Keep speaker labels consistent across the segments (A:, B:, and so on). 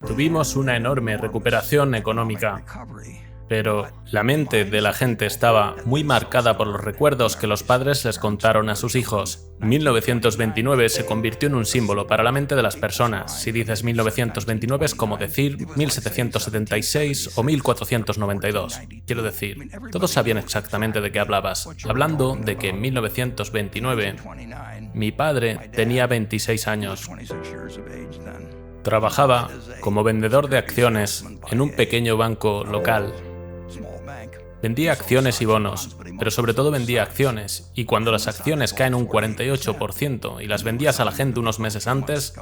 A: Tuvimos una enorme recuperación económica, pero la mente de la gente estaba muy marcada por los recuerdos que los padres les contaron a sus hijos. 1929 se convirtió en un símbolo para la mente de las personas. Si dices 1929 es como decir 1776 o 1492. Quiero decir, todos sabían exactamente de qué hablabas. Hablando de que en 1929 mi padre tenía 26 años. Trabajaba como vendedor de acciones en un pequeño banco local. Vendía acciones y bonos, pero sobre todo vendía acciones, y cuando las acciones caen un 48% y las vendías a la gente unos meses antes,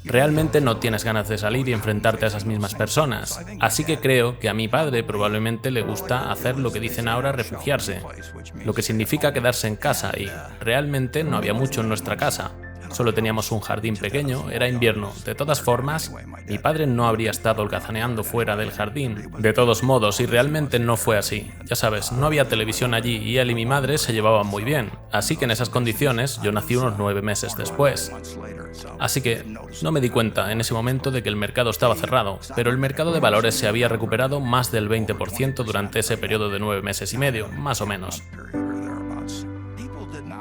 A: realmente no tienes ganas de salir y enfrentarte a esas mismas personas. Así que creo que a mi padre probablemente le gusta hacer lo que dicen ahora refugiarse, lo que significa quedarse en casa, y realmente no había mucho en nuestra casa. Solo teníamos un jardín pequeño, era invierno. De todas formas, mi padre no habría estado holgazaneando fuera del jardín. De todos modos, y realmente no fue así. Ya sabes, no había televisión allí y él y mi madre se llevaban muy bien. Así que en esas condiciones yo nací unos 9 meses después. Así que no me di cuenta en ese momento de que el mercado estaba cerrado, pero el mercado de valores se había recuperado más del 20% durante ese periodo de 9 meses y medio, más o menos.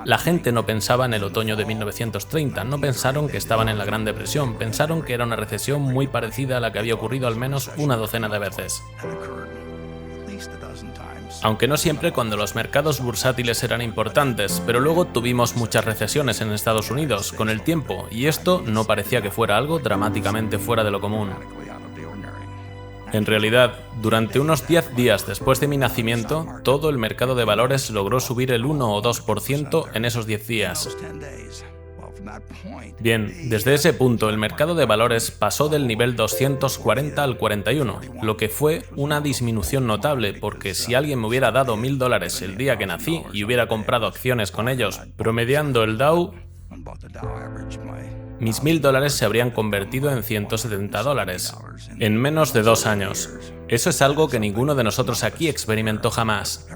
A: La gente no pensaba en el otoño de 1930, no pensaron que estaban en la Gran Depresión, pensaron que era una recesión muy parecida a la que había ocurrido al menos una docena de veces. Aunque no siempre cuando los mercados bursátiles eran importantes, pero luego tuvimos muchas recesiones en Estados Unidos con el tiempo, y esto no parecía que fuera algo dramáticamente fuera de lo común. En realidad, durante unos 10 días después de mi nacimiento, todo el mercado de valores logró subir el 1 o 2% en esos 10 días. Bien, desde ese punto el mercado de valores pasó del nivel 240 al 41, lo que fue una disminución notable, porque si alguien me hubiera dado $1000 el día que nací y hubiera comprado acciones con ellos, promediando el Dow, mis $1000 se habrían convertido en $170 en menos de 2 años. Eso es algo que ninguno de nosotros aquí experimentó jamás.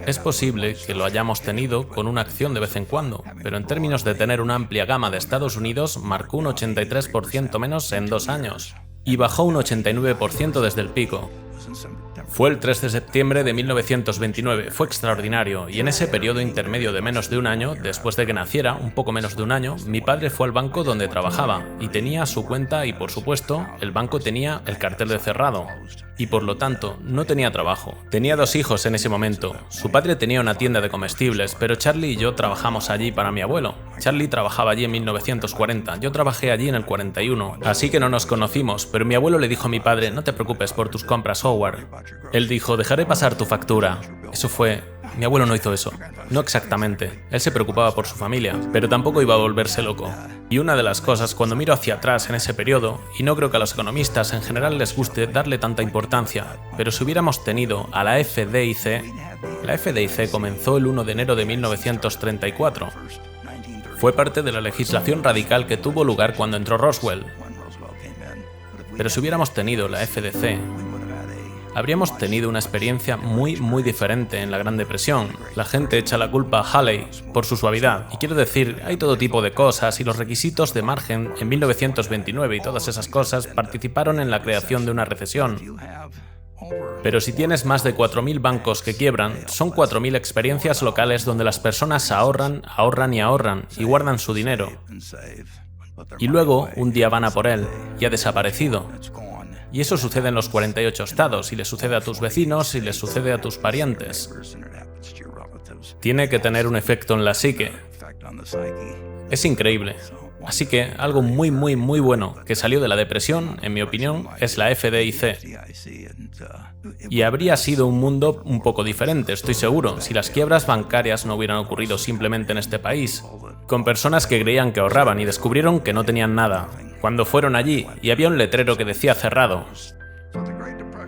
A: Es posible que lo hayamos tenido con una acción de vez en cuando, pero en términos de tener una amplia gama de Estados Unidos, marcó un 83% menos en 2 años y bajó un 89% desde el pico. Fue el 3 de septiembre de 1929, fue extraordinario, y en ese periodo intermedio de menos de un año, después de que naciera, un poco menos de un año, mi padre fue al banco donde trabajaba, y tenía su cuenta y, por supuesto, el banco tenía el cartel de cerrado, y por lo tanto, no tenía trabajo. Tenía 2 hijos en ese momento. Su padre tenía una tienda de comestibles, pero Charlie y yo trabajamos allí para mi abuelo. Charlie trabajaba allí en 1940, yo trabajé allí en el 41, así que no nos conocimos, pero mi abuelo le dijo a mi padre: no te preocupes por tus compras, Howard. Él dijo: dejaré pasar tu factura. Eso fue... Mi abuelo no hizo eso. No exactamente. Él se preocupaba por su familia, pero tampoco iba a volverse loco. Y una de las cosas, cuando miro hacia atrás en ese periodo, y no creo que a los economistas en general les guste darle tanta importancia, pero si hubiéramos tenido a la FDIC... La FDIC comenzó el 1 de enero de 1934. Fue parte de la legislación radical que tuvo lugar cuando entró Roswell. Pero si hubiéramos tenido la FDC, habríamos tenido una experiencia muy diferente en la Gran Depresión. La gente echa la culpa a Haley por su suavidad. Y quiero decir, hay todo tipo de cosas, y los requisitos de margen en 1929 y todas esas cosas participaron en la creación de una recesión. Pero si tienes más de 4000 bancos que quiebran, son 4000 experiencias locales donde las personas ahorran y guardan su dinero. Y luego, un día van a por él, y ha desaparecido. Y eso sucede en los 48 estados, y le sucede a tus vecinos, y le sucede a tus parientes. Tiene que tener un efecto en la psique. Es increíble. Así que algo muy bueno que salió de la depresión, en mi opinión, es la FDIC. Y habría sido un mundo un poco diferente, estoy seguro, si las quiebras bancarias no hubieran ocurrido simplemente en este país, con personas que creían que ahorraban y descubrieron que no tenían nada, cuando fueron allí y había un letrero que decía cerrado.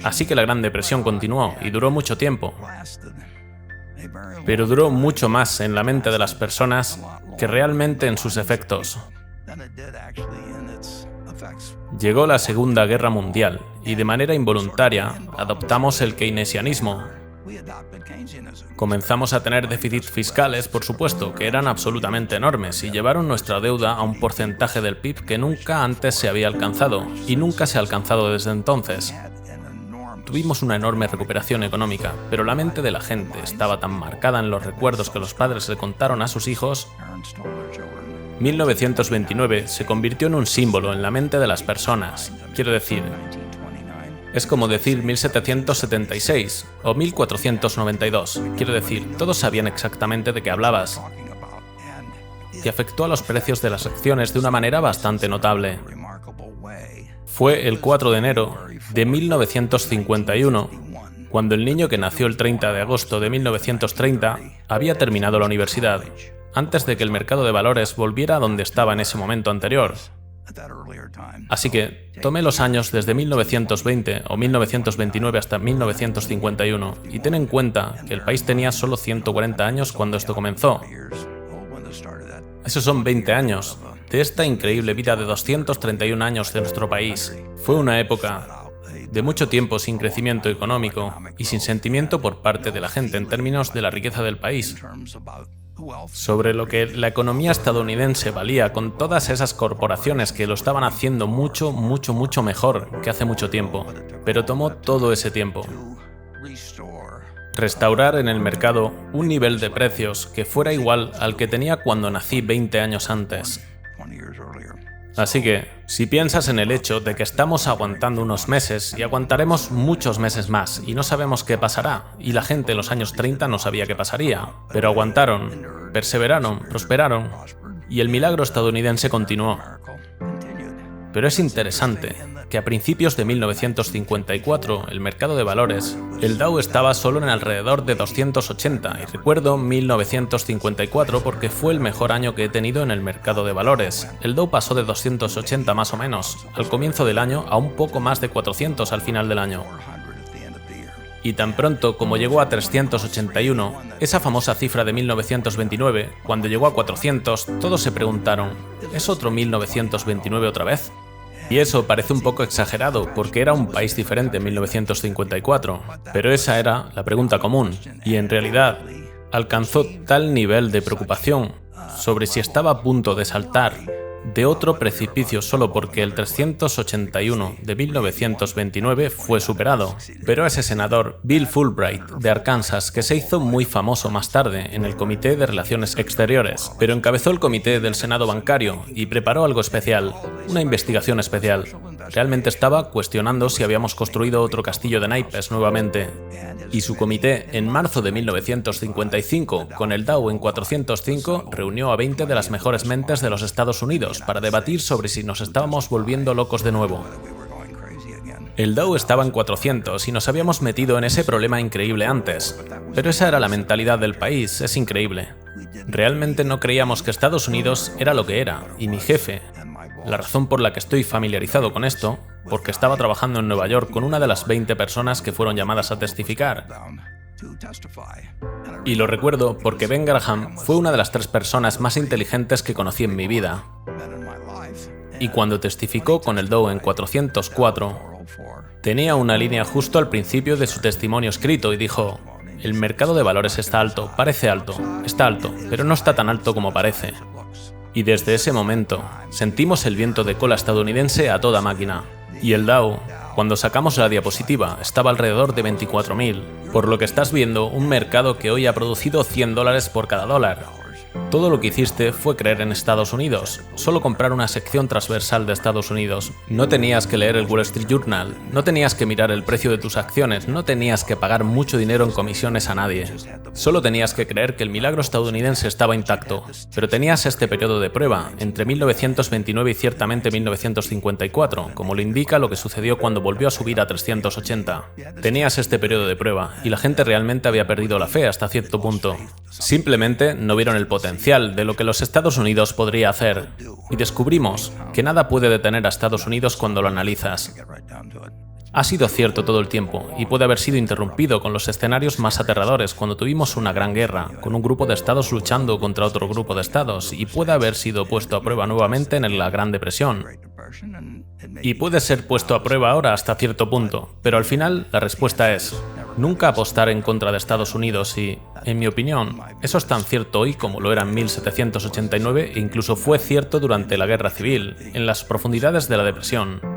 A: Así que la Gran Depresión continuó y duró mucho tiempo. Pero duró mucho más en la mente de las personas que realmente en sus efectos. Llegó la Segunda Guerra Mundial y de manera involuntaria adoptamos el keynesianismo. Comenzamos a tener déficits fiscales, por supuesto, que eran absolutamente enormes y llevaron nuestra deuda a un porcentaje del PIB que nunca antes se había alcanzado, y nunca se ha alcanzado desde entonces. Tuvimos una enorme recuperación económica, pero la mente de la gente estaba tan marcada en los recuerdos que los padres le contaron a sus hijos. 1929 se convirtió en un símbolo en la mente de las personas. Quiero decir, es como decir 1776 o 1492. Quiero decir, todos sabían exactamente de qué hablabas. Y afectó a los precios de las acciones de una manera bastante notable. Fue el 4 de enero de 1951, cuando el niño que nació el 30 de agosto de 1930 había terminado la universidad, antes de que el mercado de valores volviera a donde estaba en ese momento anterior. Así que tomé los años desde 1920 o 1929 hasta 1951 y ten en cuenta que el país tenía solo 140 años cuando esto comenzó. Esos son 20 años de esta increíble vida de 231 años de nuestro país. Fue una época de mucho tiempo sin crecimiento económico y sin sentimiento por parte de la gente en términos de la riqueza del país, sobre lo que la economía estadounidense valía con todas esas corporaciones que lo estaban haciendo mucho mejor que hace mucho tiempo. Pero tomó todo ese tiempo restaurar en el mercado un nivel de precios que fuera igual al que tenía cuando nací 20 años antes. Así que, si piensas en el hecho de que estamos aguantando unos meses y aguantaremos muchos meses más y no sabemos qué pasará, y la gente en los años 30 no sabía qué pasaría, pero aguantaron, perseveraron, prosperaron, y el milagro estadounidense continuó. Pero es interesante que a principios de 1954, el mercado de valores, el Dow estaba solo en alrededor de 280, y recuerdo 1954 porque fue el mejor año que he tenido en el mercado de valores. El Dow pasó de 280 más o menos al comienzo del año a un poco más de 400 al final del año. Y tan pronto como llegó a 381, esa famosa cifra de 1929, cuando llegó a 400, todos se preguntaron, ¿es otro 1929 otra vez? Y eso parece un poco exagerado, porque era un país diferente en 1954, pero esa era la pregunta común, y en realidad alcanzó tal nivel de preocupación sobre si estaba a punto de saltar de otro precipicio solo porque el 381 de 1929 fue superado. Pero ese senador, Bill Fulbright, de Arkansas, que se hizo muy famoso más tarde en el Comité de Relaciones Exteriores, pero encabezó el Comité del Senado Bancario y preparó algo especial, una investigación especial. Realmente estaba cuestionando si habíamos construido otro castillo de naipes nuevamente. Y su comité, en marzo de 1955, con el Dow en 405, reunió a 20 de las mejores mentes de los Estados Unidos para debatir sobre si nos estábamos volviendo locos de nuevo. El Dow estaba en 400 y nos habíamos metido en ese problema increíble antes. Pero esa era la mentalidad del país, es increíble. Realmente no creíamos que Estados Unidos era lo que era, y mi jefe, la razón por la que estoy familiarizado con esto, porque estaba trabajando en Nueva York con una de las 20 personas que fueron llamadas a testificar. Y lo recuerdo porque Ben Graham fue una de las 3 personas más inteligentes que conocí en mi vida. Y cuando testificó con el Dow en 404, tenía una línea justo al principio de su testimonio escrito y dijo: el mercado de valores está alto, parece alto, está alto, pero no está tan alto como parece. Y desde ese momento, sentimos el viento de cola estadounidense a toda máquina. Y el Dow, cuando sacamos la diapositiva, estaba alrededor de 24.000, por lo que estás viendo un mercado que hoy ha producido $100 por cada dólar. Todo lo que hiciste fue creer en Estados Unidos, solo comprar una sección transversal de Estados Unidos. No tenías que leer el Wall Street Journal, no tenías que mirar el precio de tus acciones, no tenías que pagar mucho dinero en comisiones a nadie. Solo tenías que creer que el milagro estadounidense estaba intacto. Pero tenías este periodo de prueba, entre 1929 y ciertamente 1954, como lo indica lo que sucedió cuando volvió a subir a 380. Tenías este periodo de prueba, y la gente realmente había perdido la fe hasta cierto punto. Simplemente no vieron el potencial de lo que los Estados Unidos podría hacer, y descubrimos que nada puede detener a Estados Unidos cuando lo analizas. Ha sido cierto todo el tiempo, y puede haber sido interrumpido con los escenarios más aterradores cuando tuvimos una gran guerra, con un grupo de estados luchando contra otro grupo de estados, y puede haber sido puesto a prueba nuevamente en la Gran Depresión. Y puede ser puesto a prueba ahora hasta cierto punto, pero al final la respuesta es: Nunca apostar en contra de Estados Unidos y, en mi opinión, eso es tan cierto hoy como lo era en 1789 e incluso fue cierto durante la Guerra Civil, en las profundidades de la Depresión.